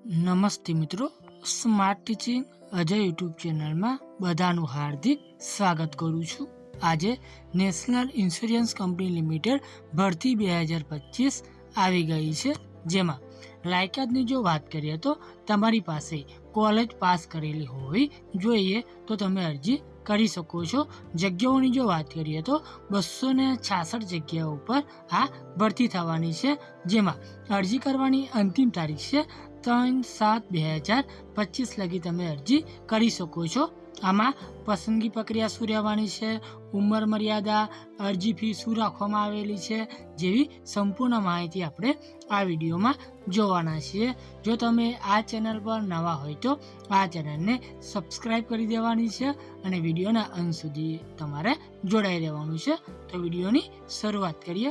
નમસ્તે મિત્રો, smart teaching Ajay YouTube ચેનલમાં બધાનું હાર્દિક સ્વાગત કરું છું। આજે નેશનલ ઇન્સ્યોરન્સ કંપની લિમિટેડ ભરતી 2025 આવી ગઈ છે, જેમાં લાયકાતની જો વાત કરીએ તો તમારી પાસે કોલેજ પાસ કરેલી હોવી જોઈએ તો તમે અરજી કરી શકો છો। જગ્યાઓની જો વાત કરીએ તો 266 જગ્યાઓ ઉપર આ ભરતી થવાની છે, જેમાં અરજી કરવાની અંતિમ તારીખ છે 3/7/2025 લગી તમે અરજી કરી શકો છો। આમાં પસંદગી પ્રક્રિયા શું રહેવાની છે, ઉંમર મર્યાદા, અરજી ફી શું રાખવામાં આવેલી છે જેવી સંપૂર્ણ માહિતી આપણે આ વિડીયોમાં જોવાના છીએ। જો તમે આ ચેનલ પર નવા હોય તો આ ચેનલને સબસ્ક્રાઈબ કરી દેવાની છે અને વિડીયોના અંત સુધી તમારે જોડાઈ રહેવાનું છે। તો વિડીયોની શરૂઆત કરીએ।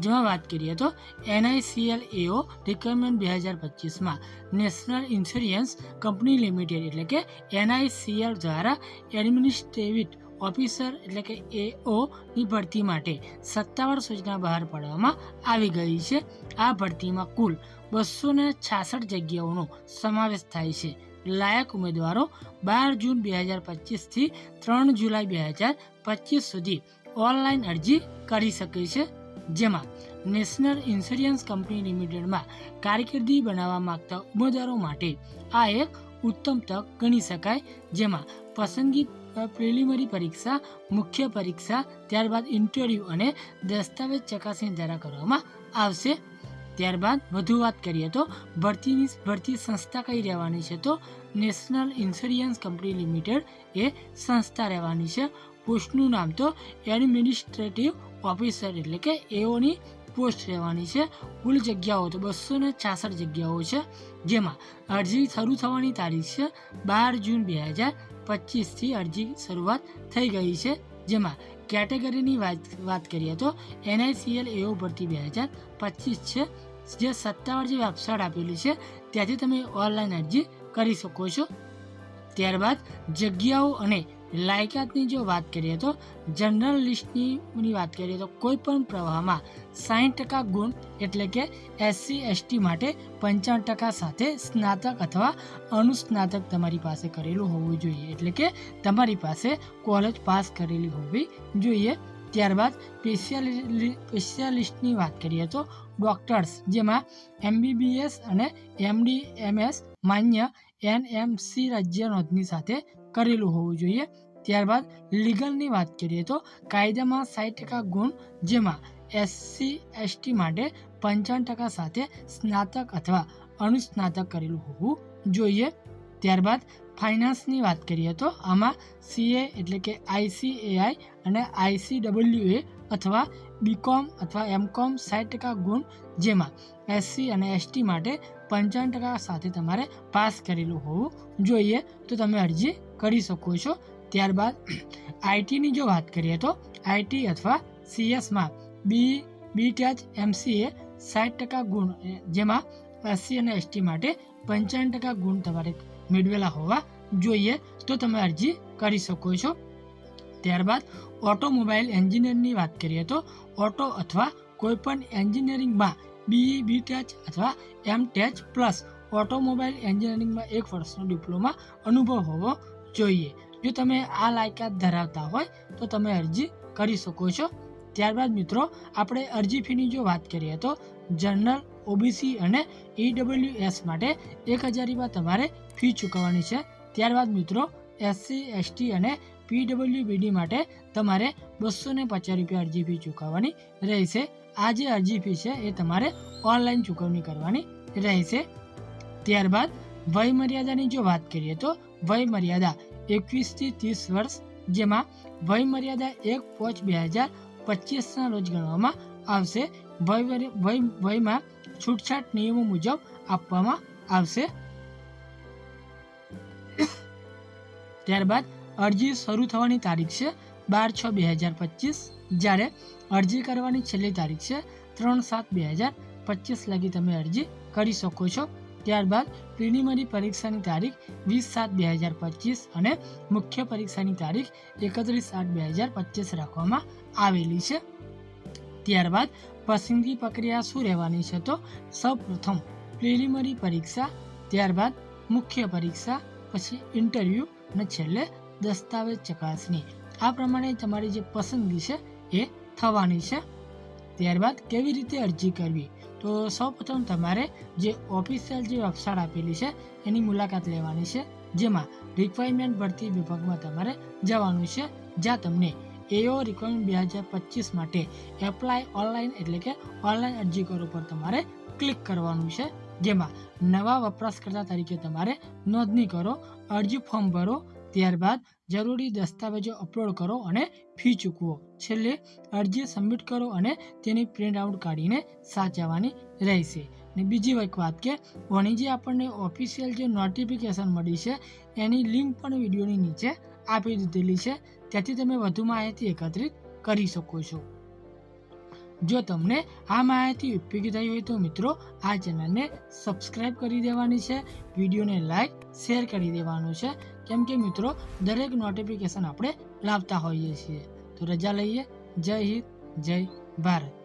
જેમાં વાત કરીએ તો NICL AO રિક્વાયરમેન્ટ 2025માં નેશનલ ઇન્સ્યોરન્સ કંપની લિમિટેડ એટલે કે NICL દ્વારા એડમિનિસ્ટ્રેટિવ ઓફિસર એટલે કે AO ની ભરતી માટે 57 સૂચના બહાર પાડવામાં આવી ગઈ છે। આ ભરતીમાં કુલ 266 જગ્યાઓનો સમાવેશ થાય છે। લાયક ઉમેદવારો 12 જૂન 2025 થી 3 જુલાઈ 2025 સુધી ઓનલાઈન અરજી કરી શકે છે, જેમાં નેશનલ ઇન્સ્યોરન્સ કંપની લિમિટેડમાં કારકિર્દી બનાવવા માંગતા ઉમેદવારો માટે આ એક ઉત્તમ તક ગણી શકાય। જેમાં પસંદગી પ્રિલિમિનરી પરીક્ષા, મુખ્ય પરીક્ષા, ત્યારબાદ ઇન્ટરવ્યૂ અને દસ્તાવેજ ચકાસણી દ્વારા કરવામાં આવશે। ત્યારબાદ વધુ વાત કરીએ તો ભરતી સંસ્થા કઈ રહેવાની છે, તો નેશનલ ઇન્સ્યોરન્સ કંપની લિમિટેડ એ સંસ્થા રહેવાની છે। પોસ્ટનું નામ તો એડમિનિસ્ટ્રેટિવ ઓફિસર એટલે કે AOની પોસ્ટ રહેવાની છે। કુલ જગ્યાઓ તો 266 જગ્યાઓ છે, જેમાં અરજી શરૂ થવાની તારીખ છે 12 જૂન 2025 થી અરજી શરૂઆત થઈ ગઈ છે। જેમાં કેટેગરીની વાત કરીએ તો NICL AO ભરતી 2025 છે, જે સત્તાવાર જે વેબસાઇટ આપેલી છે ત્યાંથી તમે ઓનલાઈન અરજી કરી શકો છો। ત્યારબાદ જગ્યાઓ અને લાયકાતની જો વાત કરીએ તો જનરલ લિસ્ટની વાત કરીએ તો કોઈ પણ પ્રવાહમાં 60% ગુણ એટલે કે SC ST માટે 55% સાથે સ્નાતક અથવા અનુસ્નાતક તમારી પાસે કરેલું હોવું જોઈએ, એટલે કે તમારી પાસે કોલેજ પાસ કરેલી હોવી જોઈએ। ત્યારબાદ સ્પેશિયાલિસ્ટની વાત કરીએ તો ડોક્ટર્સ, જેમાં MBBS અને MD MS માન્ય NMC રાજ્ય નોંધણી સાથે કરેલું હોવું જોઈએ। ત્યારબાદ લીગલની વાત કરીએ તો કાયદામાં 60% ગુણ, જેમાં SC ST માટે 55% સાથે સ્નાતક અથવા અનુસ્નાતક કરેલું હોવું જોઈએ। ત્યારબાદ ફાઇનાન્સની વાત કરીએ તો આમાં CA એટલે કે ICAI અને ICWA અથવા BCom અથવા MCom 60% ગુણ, જેમાં SC અને ST માટે 55% સાથે તમારે પાસ કરેલું હોવું જોઈએ તો તમે અરજી કરી શકો છો। ત્યારબાદ ITની જો વાત કરીએ તો IT અથવા CSમાં BTech MCA 60% ગુણ, જેમાં SC અને ST માટે 55% ગુણ તમારે મેળવેલા હોવા જોઈએ તો તમે અરજી કરી શકો છો। ત્યારબાદ ઓટોમોબાઈલ એન્જિનિયરની વાત કરીએ તો ઓટો અથવા કોઈપણ એન્જિનિયરિંગમાં BE BTech અથવા MTech પ્લસ ઓટોમોબાઈલ એન્જિનિયરિંગમાં 1 વર્ષનો ડિપ્લોમા અનુભવ હોવો જોઈએ। જો તમે આ લાયકાત ધરાવતા હોય તો તમે અરજી કરી શકો છો। ત્યારબાદ મિત્રો આપણે અરજી ફીની જો વાત કરીએ તો જનરલ, OBC અને EWS માટે 1000 રૂપિયા તમારે ફી ચૂકવવાની છે। ત્યારબાદ મિત્રો SC ST અને PWBD માટે તમારે 250 રૂપિયા અરજી ફી ચૂકવવાની રહેશે। આ જે અરજી ફી છે એ તમારે ઓનલાઈન ચૂકવણી કરવાની રહેશે। ત્યારબાદ વય મર્યાદાની જો વાત કરીએ તો વય મર્યાદા 21 થી 30 વર્ષ, જેમાં વય મર્યાદા 1/5/2025ના રોજ ગણવામાં આવશે। વયમાં છૂટછાટ નિયમો મુજબ આપવામાં આવશે। ત્યારબાદ અરજી શરૂ થવાની તારીખ છે 12/6/2025, જ્યારે અરજી કરવાની છેલ્લી તારીખ છે 3/7/2025 લગી તમે અરજી કરી શકો છો। ત્યારબાદ પ્રિલિમિનરી પરીક્ષાની તારીખ 20/7/2025 અને મુખ્ય પરીક્ષાની તારીખ 31/8/2025 રાખવામાં આવેલી છે। ત્યારબાદ પસંદગી પ્રક્રિયા શું રહેવાની છે, તો સૌપ્રથમ પ્રિલિમિનરી પરીક્ષા, ત્યારબાદ મુખ્ય પરીક્ષા, પછી ઇન્ટરવ્યૂ અને છેલ્લે દસ્તાવેજ ચકાસણી. આ પ્રમાણે તમારી જે પસંદગી છે એ થવાની છે. ત્યારબાદ કેવી રીતે અરજી કરવી? તો સૌપ્રથમ તમારે જે ઓફિશિયલ જે વેબસાઇટ આપેલી છે એની મુલાકાત લેવાની છે, જેમાં રિક્વાયરમેન્ટ ભરતી વિભાગમાં તમારે જવાનું છે, જ્યાં તમને AO રિક્વાયરમેન્ટ 2025 માટે એપ્લાય ઓનલાઈન એટલે કે ઓનલાઈન અરજી કરો પર તમારે ક્લિક કરવાનું છે, જેમાં નવા વપરાશકર્તા તરીકે તમારે નોંધણી કરો, અરજી ફોર્મ ભરો, ત્યારબાદ જરૂરી દસ્તાવેજો અપલોડ કરો અને ફી ચૂકવો. છેલ્લે અરજી સબમિટ કરો અને તેની પ્રિન્ટ આઉટ કાઢીને સાચવવાની રહેશે. અને બીજી એક વાત કે આની જે આપણને ઓફિશિયલ જે નોટિફિકેશન મળી છે એની લિંક પણ વિડીયોની નીચે આપી દીધેલી છે, ત્યાંથી તમે વધુ માહિતી એકત્રિત કરી શકો છો. જો તમને આ માહિતી ઉપયોગી થઈ હોય તો મિત્રો આ ચેનલને સબસ્ક્રાઈબ કરી દેવાની છે, વિડીયોને લાઈક શેર કરી દેવાનું છે, કેમ કે મિત્રો દરેક નોટિફિકેશન આપણે લાવતા હોઈએ છીએ. તો રજા લઈએ. જય હિન્દ, જય ભારત.